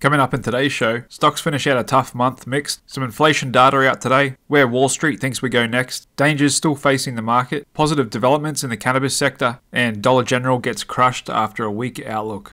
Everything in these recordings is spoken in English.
Coming up in today's show, stocks finish out a tough month mixed, some inflation data out today, where Wall Street thinks we go next, dangers still facing the market, positive developments in the cannabis sector, and Dollar General gets crushed after a weak outlook.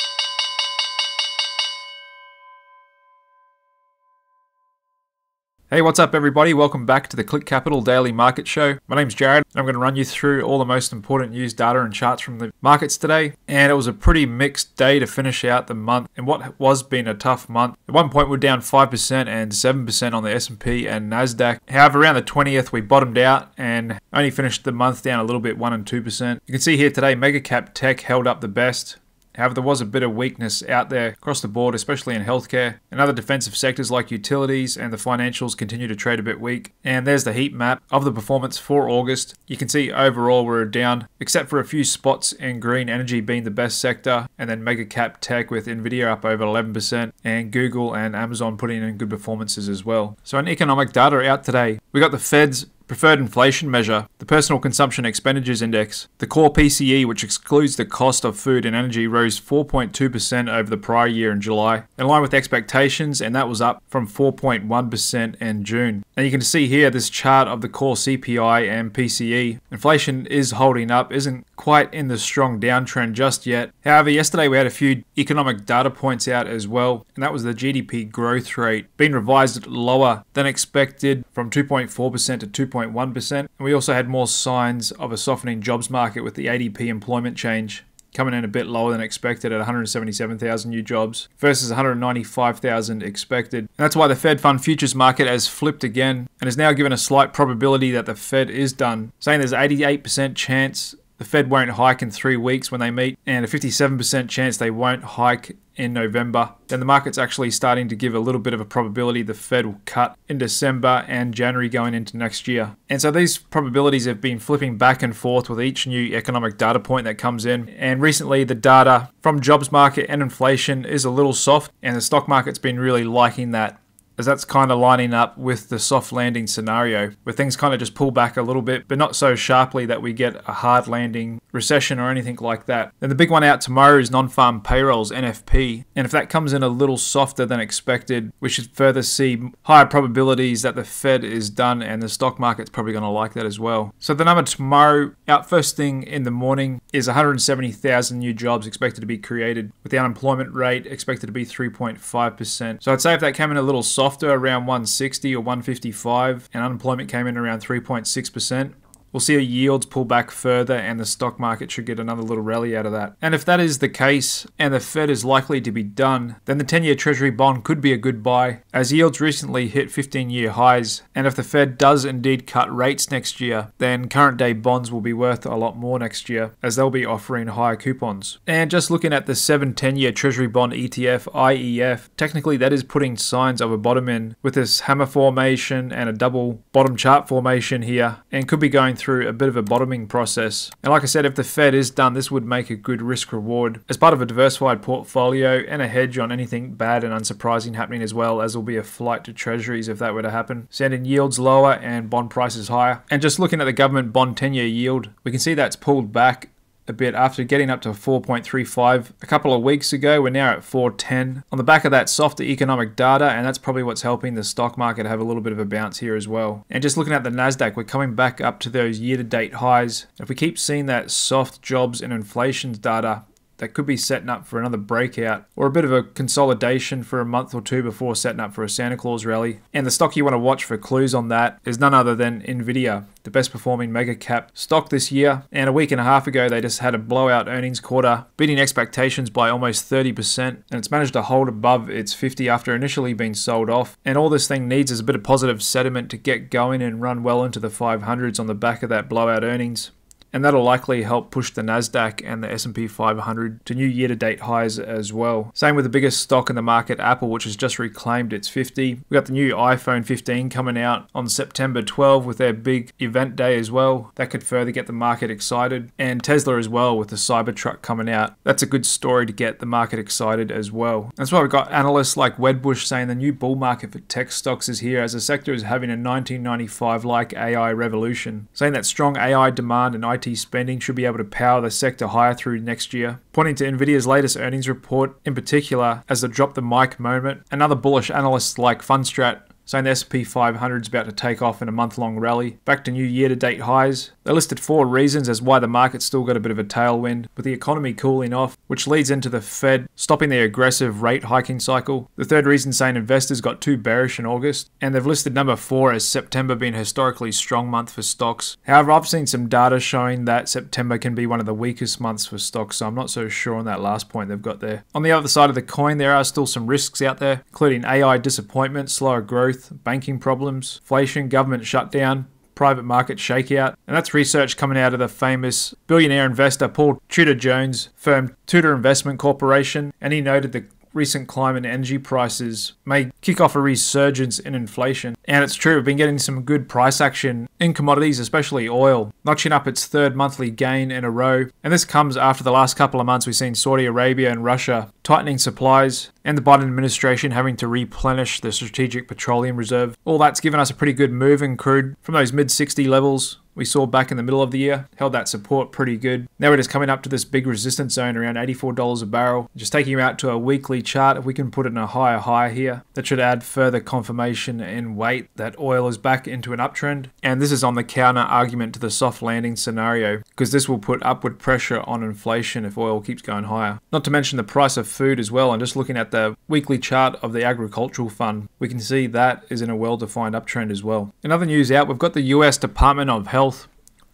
Hey, what's up everybody? Welcome back to the Click Capital Daily Market Show. My name's Jared, and I'm going to run you through all the most important news data and charts from the markets today. And it was a pretty mixed day to finish out the month in what was been a tough month. At one point we're down 5% and 7% on the SP and NASDAQ. However, around the 20th we bottomed out and only finished the month down a little bit, 1 and 2%. You can see here today mega cap tech held up the best. However, there was a bit of weakness out there across the board, especially in healthcare. And other defensive sectors like utilities and the financials continue to trade a bit weak. And there's the heat map of the performance for August. You can see overall we're down, except for a few spots in green energy being the best sector. And then mega cap tech with NVDA up over 11%. And Google and Amazon putting in good performances as well. So in economic data out today, we got the Fed's preferred inflation measure, the Personal Consumption Expenditures Index. The core PCE, which excludes the cost of food and energy, rose 4.2% over the prior year in July, in line with expectations, and that was up from 4.1% in June. And you can see here this chart of the core CPI and PCE. Inflation is holding up, isn't quite in the strong downtrend just yet. However, yesterday we had a few economic data points out as well, and that was the GDP growth rate being revised lower than expected from 2.4% to 2.1%. And we also had more signs of a softening jobs market with the ADP employment change coming in a bit lower than expected at 177,000 new jobs versus 195,000 expected. And that's why the Fed Fund Futures market has flipped again and is now given a slight probability that the Fed is done, saying there's an 88% chance the Fed won't hike in 3 weeks when they meet, and a 57% chance they won't hike in November. Then the market's actually starting to give a little bit of a probability the Fed will cut in December and January going into next year. And so these probabilities have been flipping back and forth with each new economic data point that comes in. And recently the data from jobs market and inflation is a little soft, and the stock market's been really liking that, as that's kind of lining up with the soft landing scenario where things kind of just pull back a little bit, but not so sharply that we get a hard landing recession or anything like that. Then the big one out tomorrow is non-farm payrolls, NFP. And if that comes in a little softer than expected, we should further see higher probabilities that the Fed is done, and the stock market's probably going to like that as well. So the number tomorrow out first thing in the morning is 170,000 new jobs expected to be created, with the unemployment rate expected to be 3.5%. So I'd say if that came in a little softer, around 160 or 155, and unemployment came in around 3.6%, we'll see yields pull back further, and the stock market should get another little rally out of that. And if that is the case, and the Fed is likely to be done, then the 10-year Treasury bond could be a good buy, as yields recently hit 15-year highs. And if the Fed does indeed cut rates next year, then current day bonds will be worth a lot more next year, as they'll be offering higher coupons. And just looking at the 7-10-year Treasury bond ETF, IEF, technically that is putting signs of a bottom in, with this hammer formation and a double bottom chart formation here, and could be going through a bit of a bottoming process. And like I said, if the Fed is done, this would make a good risk reward as part of a diversified portfolio and a hedge on anything bad and unsurprising happening, as well as will be a flight to treasuries if that were to happen, sending yields lower and bond prices higher. And just looking at the government bond 10-year yield, we can see that's pulled back a bit after getting up to 4.35 a couple of weeks ago. We're now at 4.10 on the back of that softer economic data, and that's probably what's helping the stock market have a little bit of a bounce here as well. And just looking at the NASDAQ, we're coming back up to those year-to-date highs. If we keep seeing that soft jobs and inflation data, that could be setting up for another breakout or a bit of a consolidation for a month or two before setting up for a Santa Claus rally. And the stock you want to watch for clues on that is none other than NVDA, the best performing mega cap stock this year. And a week and a half ago, they just had a blowout earnings quarter, beating expectations by almost 30%. And it's managed to hold above its 50 after initially being sold off. And all this thing needs is a bit of positive sentiment to get going and run well into the 500s on the back of that blowout earnings. And that'll likely help push the NASDAQ and the SP500 to new year-to-date highs as well. Same with the biggest stock in the market, Apple, which has just reclaimed its 50. We got the new iPhone 15 coming out on September 12 with their big event day as well. That could further get the market excited. And Tesla as well with the Cybertruck coming out. That's a good story to get the market excited as well. That's why we've got analysts like Wedbush saying the new bull market for tech stocks is here, as the sector is having a 1995-like AI revolution, saying that strong AI demand and IT IT spending should be able to power the sector higher through next year. Pointing to NVIDIA's latest earnings report in particular as the drop the mic moment, and other bullish analysts like Fundstrat saying the SP500 is about to take off in a month-long rally, back to new year-to-date highs. They listed 4 reasons as why the market's still got a bit of a tailwind, with the economy cooling off, which leads into the Fed stopping their aggressive rate hiking cycle. The third reason saying investors got too bearish in August, and they've listed number 4 as September being a historically strong month for stocks. However, I've seen some data showing that September can be one of the weakest months for stocks, so I'm not so sure on that last point they've got there. On the other side of the coin, there are still some risks out there, including AI disappointment, slower growth, banking problems, inflation, government shutdown, private market shakeout, and that's research coming out of the famous billionaire investor Paul Tudor Jones' firm Tudor Investment Corporation, and he noted the recent climb in energy prices may kick off a resurgence in inflation. And it's true, we've been getting some good price action in commodities, especially oil, notching up its 3rd monthly gain in a row. And this comes after the last couple of months we've seen Saudi Arabia and Russia tightening supplies, and the Biden administration having to replenish the strategic petroleum reserve. All that's given us a pretty good move in crude from those mid-60 levels we saw back in the middle of the year, held that support pretty good. Now we're just coming up to this big resistance zone around $84 a barrel. Just taking you out to a weekly chart, if we can put it in a higher high here, that should add further confirmation in weight that oil is back into an uptrend. And this is on the counter argument to the soft landing scenario, because this will put upward pressure on inflation if oil keeps going higher. Not to mention the price of food as well, and just looking at the weekly chart of the agricultural fund, we can see that is in a well-defined uptrend as well. In other news out, we've got the US Department of Health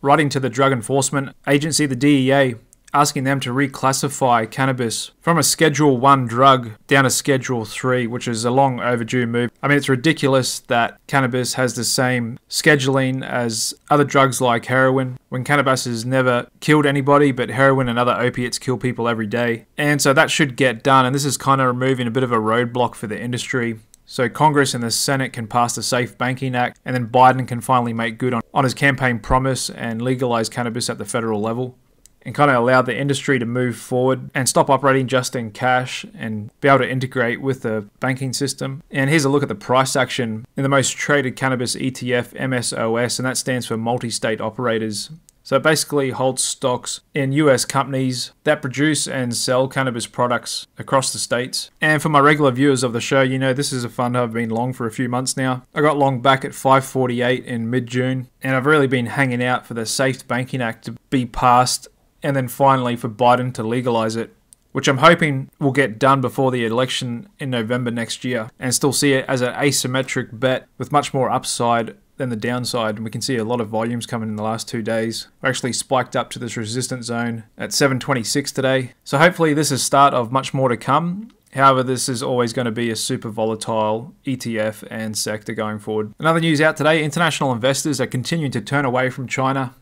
writing to the Drug Enforcement Agency, the DEA, asking them to reclassify cannabis from a Schedule 1 drug down to Schedule 3, which is a long overdue move. I mean, it's ridiculous that cannabis has the same scheduling as other drugs like heroin, when cannabis has never killed anybody, but heroin and other opiates kill people every day. And so that should get done, and this is kind of removing a bit of a roadblock for the industry. So Congress and the Senate can pass the Safe Banking Act, and then Biden can finally make good on his campaign promise and legalize cannabis at the federal level, and kind of allow the industry to move forward and stop operating just in cash and be able to integrate with the banking system. And here's a look at the price action in the most traded cannabis ETF, MSOS, and that stands for multi-state operators. So it basically holds stocks in US companies that produce and sell cannabis products across the states. And for my regular viewers of the show, you know this is a fund I've been long for a few months now. I got long back at 548 in mid-June, and I've really been hanging out for the Safe Banking Act to be passed, and then finally for Biden to legalize it, which I'm hoping will get done before the election in November next year, and still see it as an asymmetric bet with much more upside than the downside. And we can see a lot of volumes coming in the last 2 days. We're actually spiked up to this resistance zone at 726 today. So hopefully this is the start of much more to come. However, this is always going to be a super volatile ETF and sector going forward. Another news out today, international investors are continuing to turn away from China,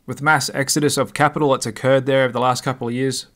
with mass exodus of capital that's occurred there over the last couple of years.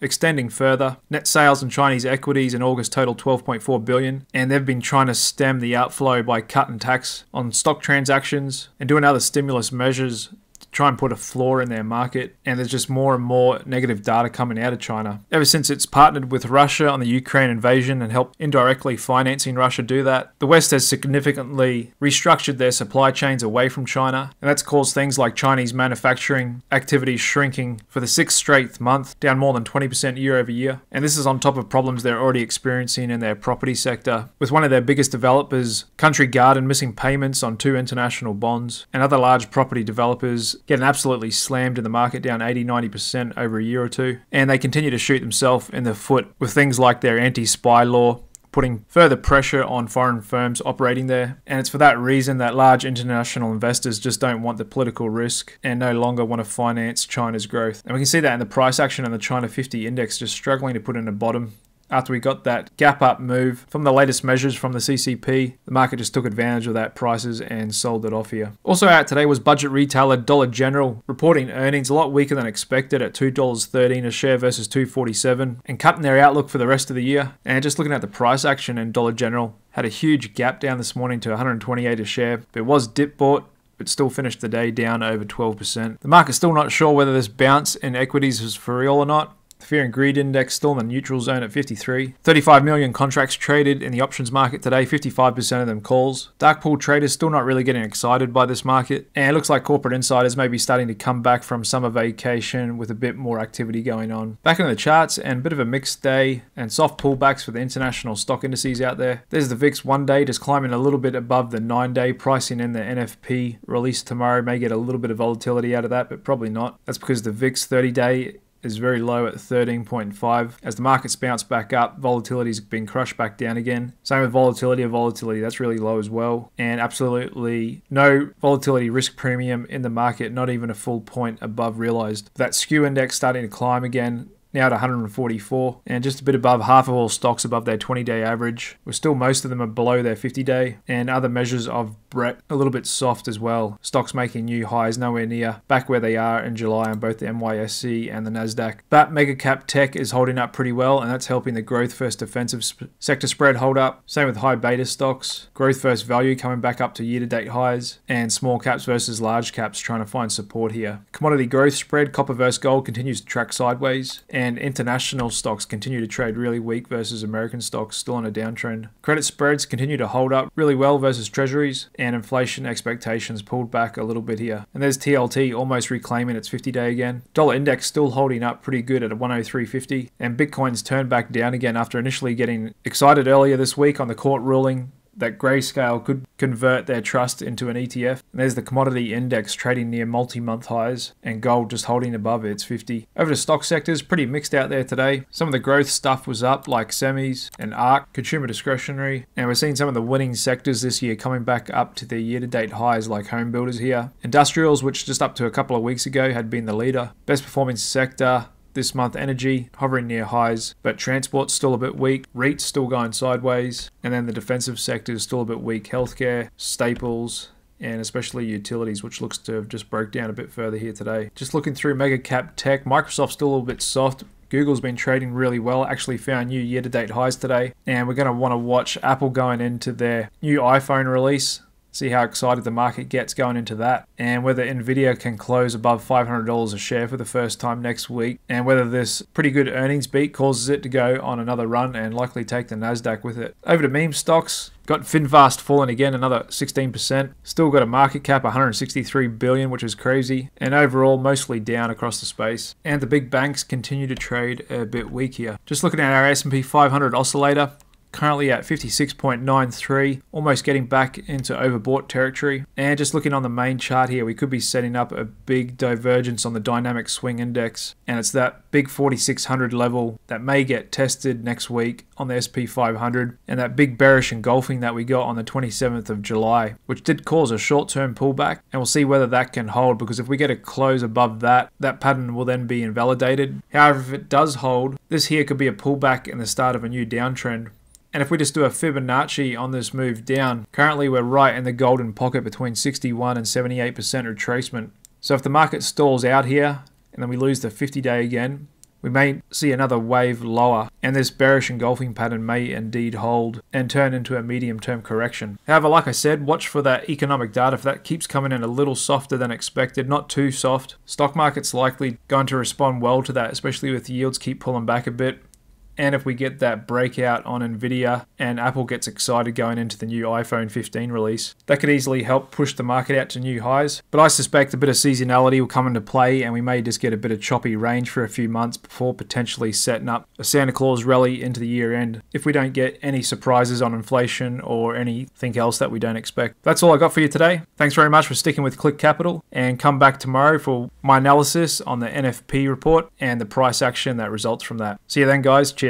Extending further, net sales in Chinese equities in August totaled 12.4 billion, and they've been trying to stem the outflow by cutting tax on stock transactions and doing other stimulus measures to try and put a floor in their market. And there's just more and more negative data coming out of China. Ever since it's partnered with Russia on the Ukraine invasion and helped indirectly financing Russia do that, the West has significantly restructured their supply chains away from China, and that's caused things like Chinese manufacturing activities shrinking for the 6th straight month, down more than 20% year over year. And this is on top of problems they're already experiencing in their property sector, with one of their biggest developers, Country Garden, missing payments on 2 international bonds, and other large property developers getting absolutely slammed in the market, down 80-90% over a year or two. And they continue to shoot themselves in the foot with things like their anti-spy law, putting further pressure on foreign firms operating there. And it's for that reason that large international investors just don't want the political risk and no longer want to finance China's growth. And we can see that in the price action on the China 50 index, just struggling to put in a bottom. After we got that gap up move from the latest measures from the CCP, the market just took advantage of that prices and sold it off here. Also out today was budget retailer Dollar General, reporting earnings a lot weaker than expected at $2.13 a share versus $2.47, and cutting their outlook for the rest of the year. And just looking at the price action in Dollar General, had a huge gap down this morning to $128 a share. It was dip bought, but still finished the day down over 12%. The market's still not sure whether this bounce in equities is for real or not. Fear and Greed Index still in the neutral zone at 53. 35 million contracts traded in the options market today, 55% of them calls. Dark pool traders still not really getting excited by this market. And it looks like corporate insiders may be starting to come back from summer vacation with a bit more activity going on. Back into the charts, and a bit of a mixed day and soft pullbacks for the international stock indices out there. There's the VIX 1 day just climbing a little bit above the 9-day, pricing in the NFP release tomorrow. May get a little bit of volatility out of that, but probably not. That's because the VIX 30-day is very low at 13.5. As the markets bounce back up, volatility's been crushed back down again. Same with volatility of volatility, that's really low as well. And absolutely no volatility risk premium in the market, not even a full point above realized. That skew index starting to climb again, now at 144, and just a bit above half of all stocks above their 20-day average. We're still, most of them are below their 50-day, and other measures of Brett a little bit soft as well. Stocks making new highs, nowhere near back where they are in July on both the NYSE and the Nasdaq. But mega cap tech is holding up pretty well, and that's helping the growth versus defensive sector spread hold up. Same with high beta stocks, growth versus value coming back up to year-to-date highs, and small caps versus large caps trying to find support here. Commodity growth spread, copper versus gold, continues to track sideways, and international stocks continue to trade really weak versus American stocks, still on a downtrend. Credit spreads continue to hold up really well versus treasuries, and inflation expectations pulled back a little bit here. And there's TLT almost reclaiming its 50-day again. Dollar index still holding up pretty good at 103.50, and Bitcoin's turned back down again after initially getting excited earlier this week on the court ruling that Grayscale could convert their trust into an ETF. And there's the commodity index trading near multi-month highs, and gold just holding above its 50. Over to stock sectors, pretty mixed out there today. Some of the growth stuff was up, like semis and ARC, consumer discretionary, and we're seeing some of the winning sectors this year coming back up to their year-to-date highs, like home builders here. Industrials, which just up to a couple of weeks ago had been the leader. Best performing sector this month, energy, hovering near highs, but transport's still a bit weak. REIT's still going sideways, and then the defensive sector is still a bit weak. Healthcare, staples, and especially utilities, which looks to have just broke down a bit further here today. Just looking through mega cap tech, Microsoft's still a little bit soft. Google's been trading really well, actually found new year-to-date highs today, and we're going to want to watch Apple going into their new iPhone release. See how excited the market gets going into that, and whether NVDA can close above $500 a share for the first time next week, and whether this pretty good earnings beat causes it to go on another run and likely take the Nasdaq with it. Over to meme stocks. Got Finvast falling again, another 16%. Still got a market cap 163 billion, which is crazy, and overall mostly down across the space. And the big banks continue to trade a bit weak here. Just looking at our SP500 oscillator, currently at 56.93, almost getting back into overbought territory. And just looking on the main chart here, we could be setting up a big divergence on the dynamic swing index, and it's that big 4600 level that may get tested next week on the SP500, and that big bearish engulfing that we got on the 27th of July, which did cause a short-term pullback, and we'll see whether that can hold, because if we get a close above that, that pattern will then be invalidated. However, if it does hold, this here could be a pullback and the start of a new downtrend. And if we just do a Fibonacci on this move down, currently we're right in the golden pocket between 61 and 78% retracement. So if the market stalls out here and then we lose the 50-day again, we may see another wave lower, and this bearish engulfing pattern may indeed hold and turn into a medium-term correction. However, like I said, watch for that economic data. If that keeps coming in a little softer than expected, not too soft, stock market's likely going to respond well to that, especially with yields keep pulling back a bit. And if we get that breakout on NVIDIA and Apple gets excited going into the new iPhone 15 release, that could easily help push the market out to new highs. But I suspect a bit of seasonality will come into play, and we may just get a bit of choppy range for a few months before potentially setting up a Santa Claus rally into the year end, if we don't get any surprises on inflation or anything else that we don't expect. That's all I got for you today. Thanks very much for sticking with Click Capital, and come back tomorrow for my analysis on the NFP report and the price action that results from that. See you then, guys. Cheers.